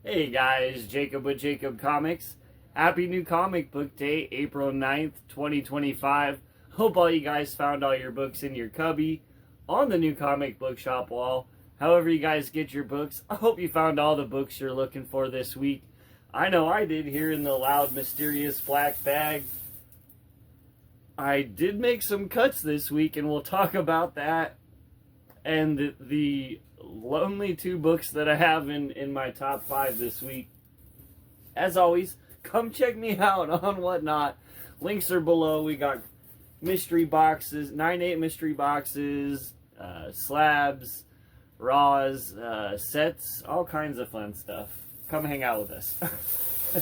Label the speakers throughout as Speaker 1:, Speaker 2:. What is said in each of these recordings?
Speaker 1: Hey guys, Jacob with Jacob Comics. Happy new comic book day, April 9th, 2025. Hope all you guys found all your books in your cubby, on the new comic book shop wall. However you guys get your books, I hope you found all the books you're looking for this week. I know I did here in the loud, mysterious black bag. I did make some cuts this week, and we'll talk about that and the lonely two books that I have in my top 5 this week. As always, come check me out on Whatnot. Links are below. We got mystery boxes, 9/8 mystery boxes, slabs, raws, sets, all kinds of fun stuff. Come hang out with us.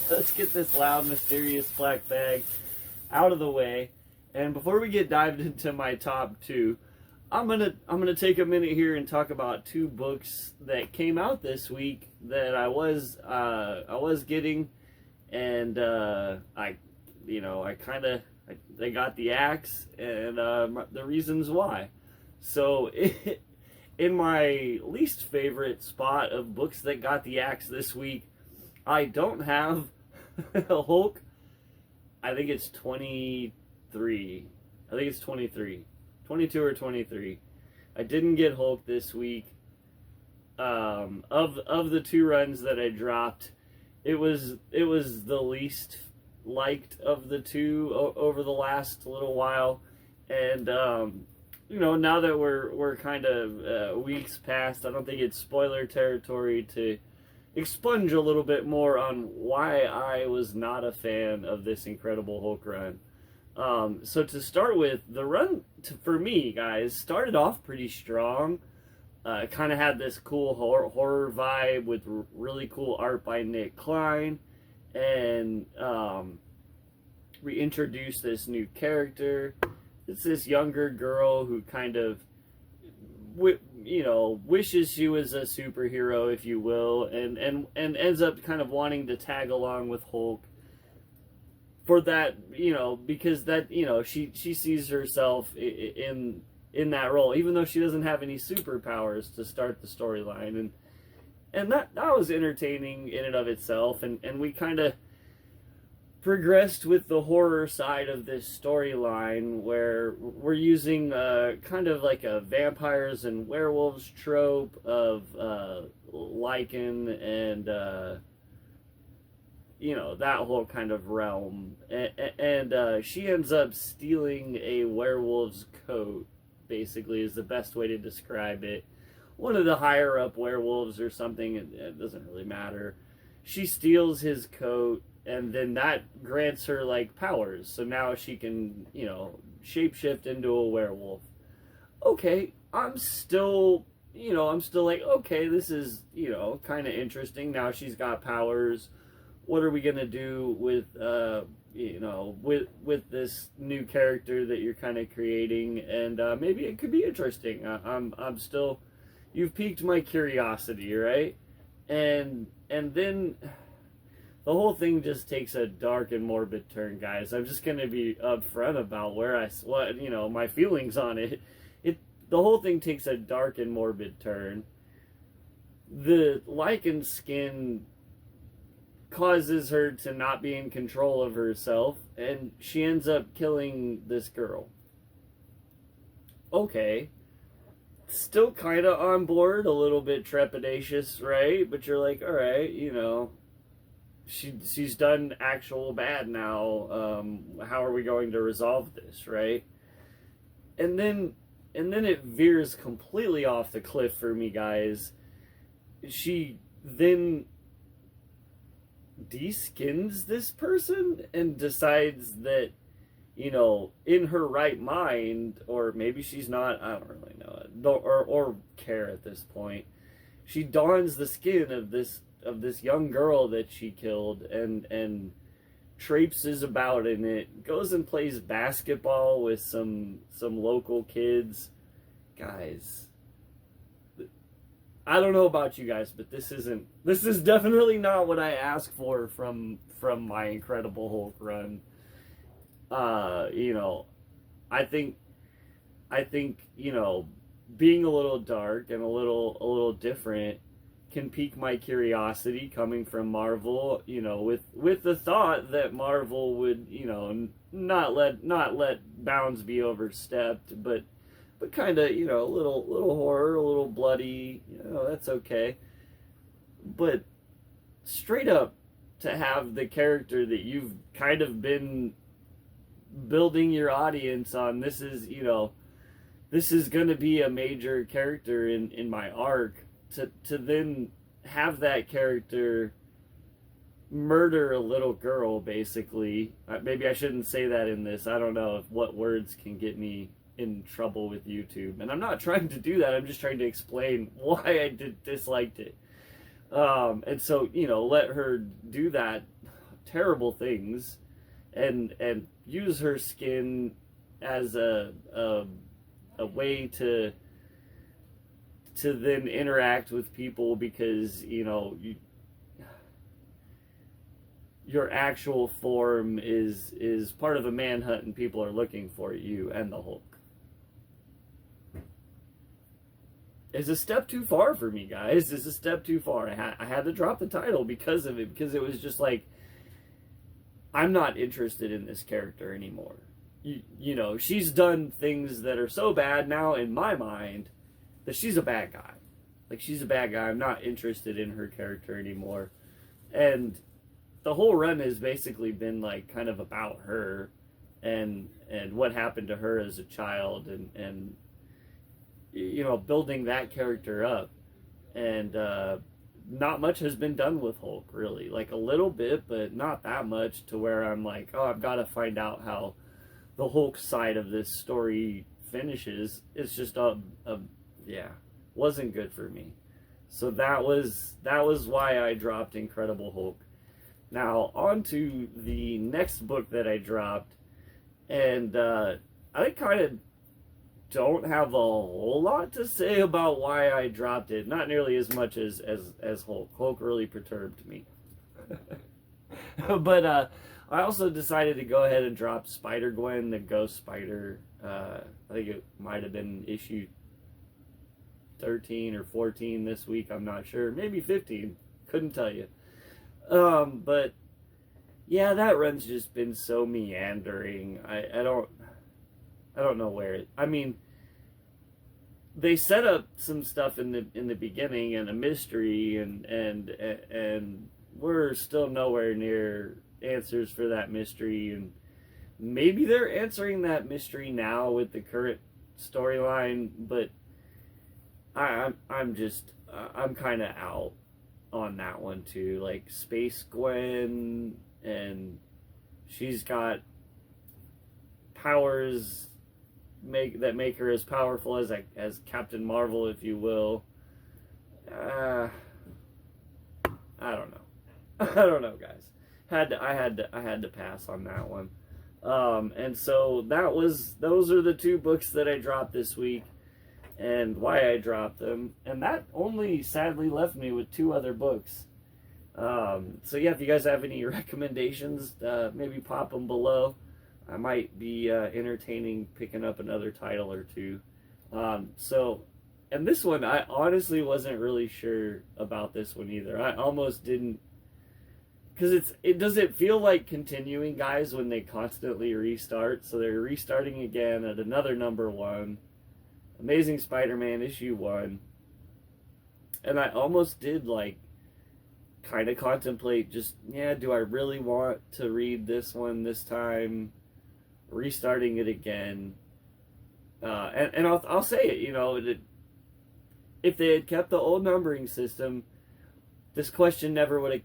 Speaker 1: Let's get this loud, mysterious black bag out of the way. And before we get dived into my top 2, I'm gonna take a minute here and talk about 2 books that came out this week that I was getting, and they got the axe, and the reasons why. So in my least favorite spot of books that got the axe this week, I don't have Hulk. I think it's 23. I think it's 23. 22 or 23. I didn't get Hulk this week. Of the 2 runs that I dropped, it was the least liked of the 2 over the last little while. And now that we're kind of weeks past, I don't think it's spoiler territory to expunge a little bit more on why I was not a fan of this Incredible Hulk run. So to start with, the run for me, guys, started off pretty strong. Kind of had this cool horror vibe with really cool art by Nick Klein, and we introduced this new character. It's this younger girl who kind of, wishes she was a superhero, if you will, and ends up kind of wanting to tag along with Hulk. For that, because that, she sees herself in that role, even though she doesn't have any superpowers to start the storyline, and that was entertaining in and of itself, and we kind of progressed with the horror side of this storyline, where we're using kind of like a vampires and werewolves trope of Lycan and that whole kind of realm, and she ends up stealing a werewolf's coat, basically, is the best way to describe it. One of the higher up werewolves or something, it doesn't really matter. She steals his coat, and then that grants her like powers, so now she can shapeshift into a werewolf. Okay, I'm still like, okay, this is kind of interesting. Now she's got powers. What are we gonna do with with this new character that you're kind of creating? And maybe it could be interesting. I'm still, you've piqued my curiosity, right? And then the whole thing just takes a dark and morbid turn, guys. I'm just gonna be upfront about my feelings on it. The whole thing takes a dark and morbid turn. The lichen skin causes her to not be in control of herself, and she ends up killing this girl. Okay. Still kind of on board, a little bit trepidatious, right? But you're like, alright, she's done actual bad now. How are we going to resolve this, right? And then it veers completely off the cliff for me, guys. She then de-skins this person and decides that, in her right mind, or maybe she's not, I don't really know, or care at this point, she dons the skin of this young girl that she killed and traipses about in it, goes and plays basketball with some local kids. Guys, I don't know about you guys, but this is definitely not what I asked for from my Incredible Hulk run. I think being a little dark and a little different can pique my curiosity coming from Marvel, you know, with the thought that Marvel would, you know, not let bounds be overstepped, but kind of, you know, a little horror, a little bloody, you know, that's okay. But straight up, to have the character that you've kind of been building your audience on, this is, you know, this is going to be a major character in my arc, to then have that character murder a little girl, basically. Maybe I shouldn't say that in this. I don't know what words can get me in trouble with YouTube. And I'm not trying to do that. I'm just trying to explain why I disliked it. And so, you know, let her do that terrible things and use her skin as a way to then interact with people, because, you know, your actual form is part of a manhunt and people are looking for you and the Hulk. It's a step too far for me, guys. It's a step too far. I had to drop the title because of it, because it was just like, I'm not interested in this character anymore. You know, she's done things that are so bad now in my mind that she's a bad guy. Like, she's a bad guy. I'm not interested in her character anymore. And the whole run has basically been, like, kind of about her and what happened to her as a child, and you know, building that character up. And not much has been done with Hulk, really. Like, a little bit, but not that much to where I'm like, oh, I've got to find out how the Hulk side of this story finishes. It's just yeah, wasn't good for me. So that was why I dropped Incredible Hulk. Now, on to the next book that I dropped, and I kind of don't have a whole lot to say about why I dropped it. Not nearly as much as Hulk. Hulk really perturbed me. But I also decided to go ahead and drop Spider-Gwen, the Ghost Spider. I think it might have been issue 13 or 14 this week. I'm not sure. Maybe 15. Couldn't tell you. But yeah, that run's just been so meandering. I don't know where it. I mean, they set up some stuff in the beginning and a mystery, and we're still nowhere near answers for that mystery. And maybe they're answering that mystery now with the current storyline, but I'm kind of out on that one too. Like, Space Gwen, and she's got powers that make her as powerful as Captain Marvel, if you will. I don't know. I don't know, guys. I had to pass on that one. And so those are the two books that I dropped this week, and why I dropped them. And that only sadly left me with two other books. So yeah, if you guys have any recommendations, maybe pop them below. I might be entertaining picking up another title or two. And this one, I honestly wasn't really sure about this one either. I almost didn't, because does it feel like continuing, guys, when they constantly restart? So they're restarting again at another #1, Amazing Spider-Man issue 1, and I almost did, like, kind of contemplate just, yeah, do I really want to read this one this time? Restarting it again, and I'll say it, you know, if they had kept the old numbering system, this question never would have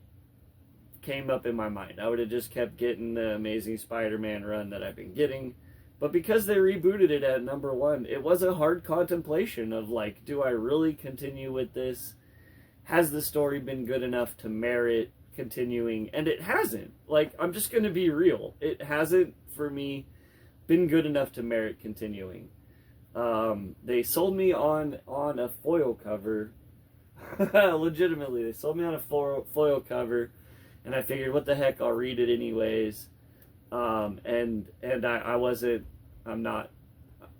Speaker 1: came up in my mind. I would have just kept getting the Amazing Spider-Man run that I've been getting. But because they rebooted it at #1, it was a hard contemplation of, like, do I really continue with this? Has the story been good enough to merit continuing? And it hasn't. Like, I'm just going to be real. It hasn't, for me, been good enough to merit continuing. They sold me on a foil cover. Legitimately, they sold me on a foil cover, and I figured, what the heck, I'll read it anyways. And I'm not,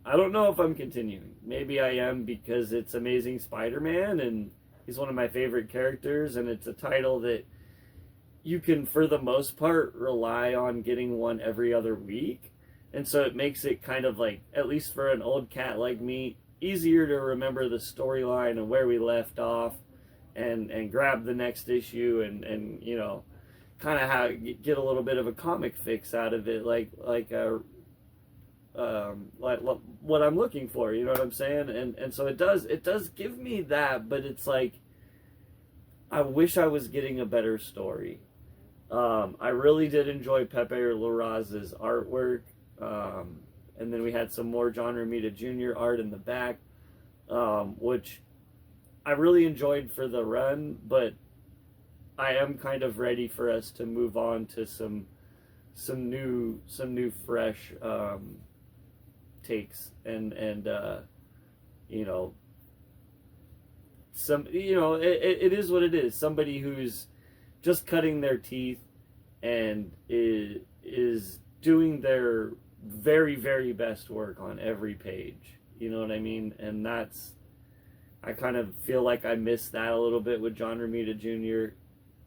Speaker 1: I don't know if I'm continuing. Maybe I am, because it's Amazing Spider-Man, and He's one of my favorite characters, and it's a title that you can, for the most part, rely on getting one every other week. And so it makes it kind of like, at least for an old cat like me, easier to remember the storyline and where we left off, and grab the next issue, and you know, kind of get a little bit of a comic fix out of it, like what I'm looking for, you know what I'm saying? And so it does give me that, but it's like, I wish I was getting a better story. I really did enjoy Pepe Larraz's artwork, and then we had some more John Romita Jr. art in the back, which I really enjoyed for the run, but I am kind of ready for us to move on to some new fresh takes, and you know, it is what it is. Somebody who's just cutting their teeth and is doing their very, very best work on every page. You know what I mean? And I kind of feel like I missed that a little bit with John Romita Jr.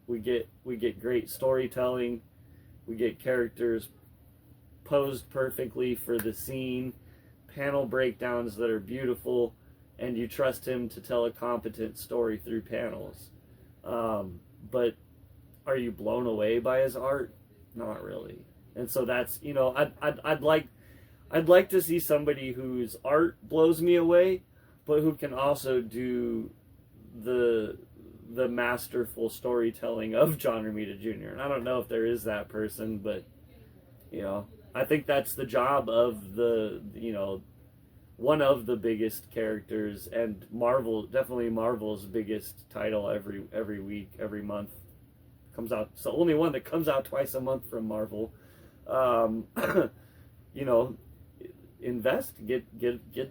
Speaker 1: We get great storytelling. We get characters posed perfectly for the scene, panel breakdowns that are beautiful, and you trust him to tell a competent story through panels. But are you blown away by his art? Not really. And so that's, you know, I'd like to see somebody whose art blows me away, but who can also do the masterful storytelling of John Romita Jr. And I don't know if there is that person, but you know, I think that's the job of one of the biggest characters, and definitely Marvel's biggest title every week, every month comes out. It's the only one that comes out twice a month from Marvel. You know, invest, get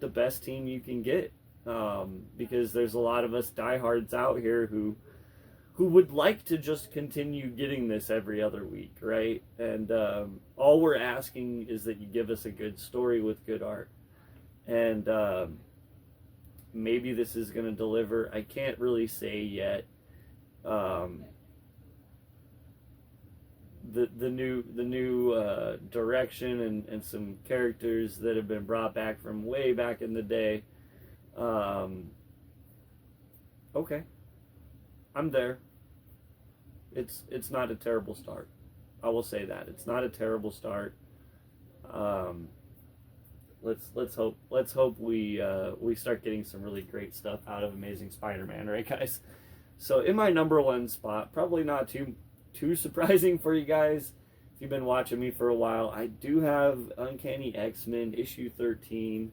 Speaker 1: the best team you can get, because there's a lot of us diehards out here who would like to just continue getting this every other week, right? And all we're asking is that you give us a good story with good art, and maybe this is going to deliver. I can't really say yet. The new direction and some characters that have been brought back from way back in the day. Okay, I'm there. It's not a terrible start. I will say that it's not a terrible start. Let's hope we start getting some really great stuff out of Amazing Spider-Man, right, guys? So in my number one spot, probably not too surprising for you guys if you've been watching me for a while, I do have Uncanny X-Men issue 13.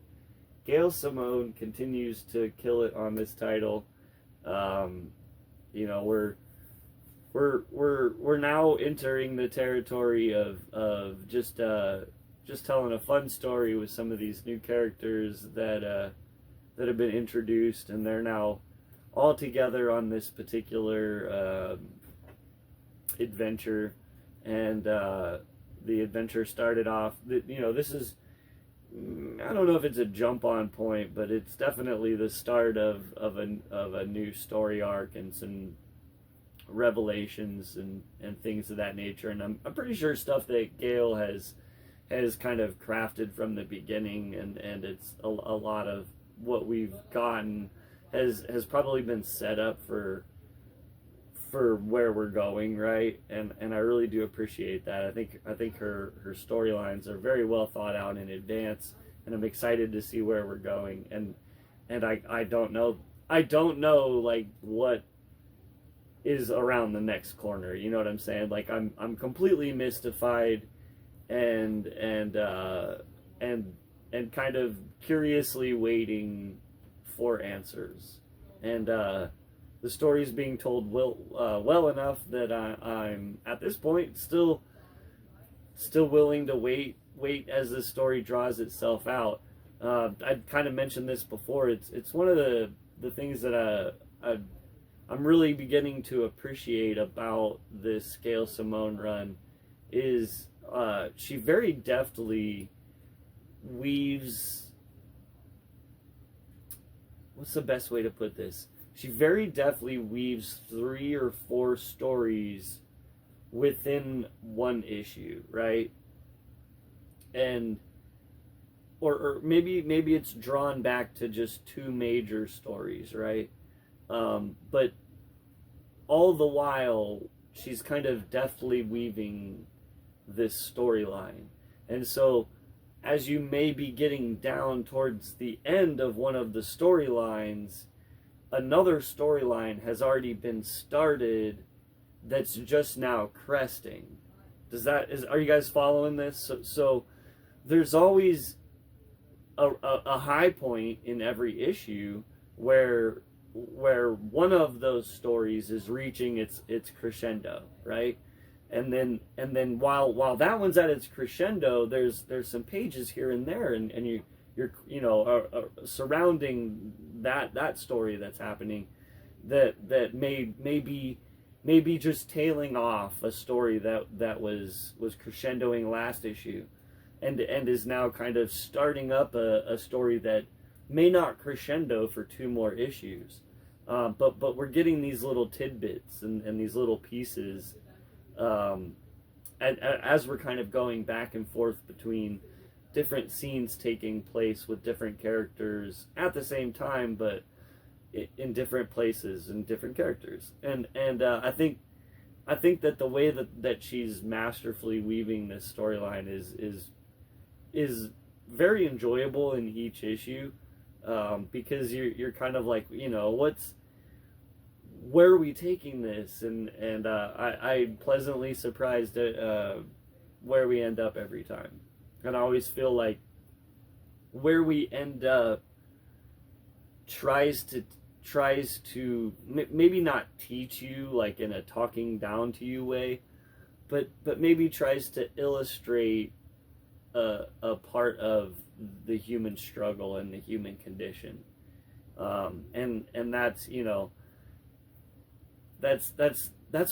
Speaker 1: Gail Simone continues to kill it on this title. You know, we're now entering the territory of just telling a fun story with some of these new characters that have been introduced, and they're now all together on this particular adventure. And the adventure started off, you know, this is, I don't know if it's a jump on point, but it's definitely the start of a new story arc and some revelations and things of that nature. And I'm pretty sure stuff that Gail has kind of crafted from the beginning, and it's a lot of what we've gotten has probably been set up for where we're going, right? And I really do appreciate that. I think her storylines are very well thought out in advance, and I'm excited to see where we're going. And I don't know like what is around the next corner. You know what I'm saying? Like I'm completely mystified and kind of curiously waiting for answers. And the story is being told well enough that I'm at this point still willing to wait as the story draws itself out. I kind of mentioned this before. It's one of the things that I'm really beginning to appreciate about this Gail Simone run is she very deftly weaves. What's the best way to put this? she very deftly weaves 3 or 4 stories within one issue, right? And or maybe it's drawn back to just 2 major stories, right? But all the while, she's kind of deftly weaving this storyline. And so, as you may be getting down towards the end of one of the storylines, another storyline has already been started that's just now cresting. Are you guys following this? So there's always a high point in every issue where one of those stories is reaching its crescendo, right? And then while that one's at its crescendo, there's some pages here and there, and you're surrounding that story that's happening that may be just tailing off a story that was crescendoing last issue, and is now kind of starting up a story that may not crescendo for 2 more issues, but we're getting these little tidbits and these little pieces as we're kind of going back and forth between different scenes taking place with different characters at the same time, but in different places and different characters. And I think that the way that she's masterfully weaving this storyline is very enjoyable in each issue, because you're kind of like, where are we taking this? And I'm pleasantly surprised at where we end up every time. And I always feel like where we end up tries to maybe not teach you like in a talking down to you way, but maybe tries to illustrate a part of the human struggle and the human condition, and that's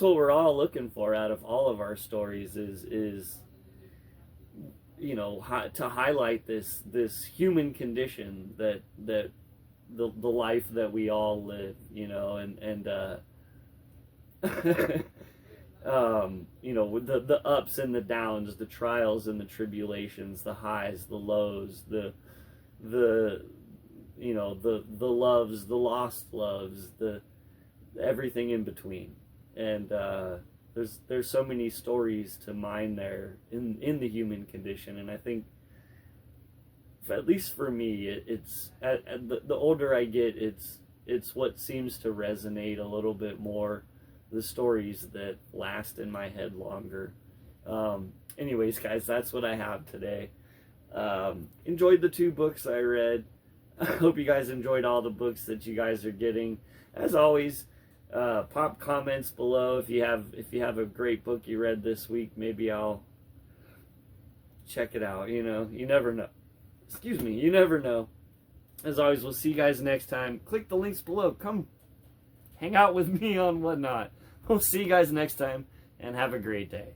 Speaker 1: what we're all looking for out of all of our stories is to highlight this human condition that the life that we all live, and with the ups and the downs, the trials and the tribulations, the highs, the lows, the loves, the lost loves, the everything in between. And there's so many stories to mine there in the human condition. And I think, at least for me, it's the older I get, it's what seems to resonate a little bit more, the stories that last in my head longer. Anyways, guys, that's what I have today. Enjoyed the 2 books I read. I hope you guys enjoyed all the books that you guys are getting. As always, pop comments below if you have a great book you read this week. Maybe I'll check it out. You never know. Excuse me, you never know. As always, we'll see you guys next time. Click the links below. Come hang out with me on Whatnot. We'll see you guys next time, and have a great day.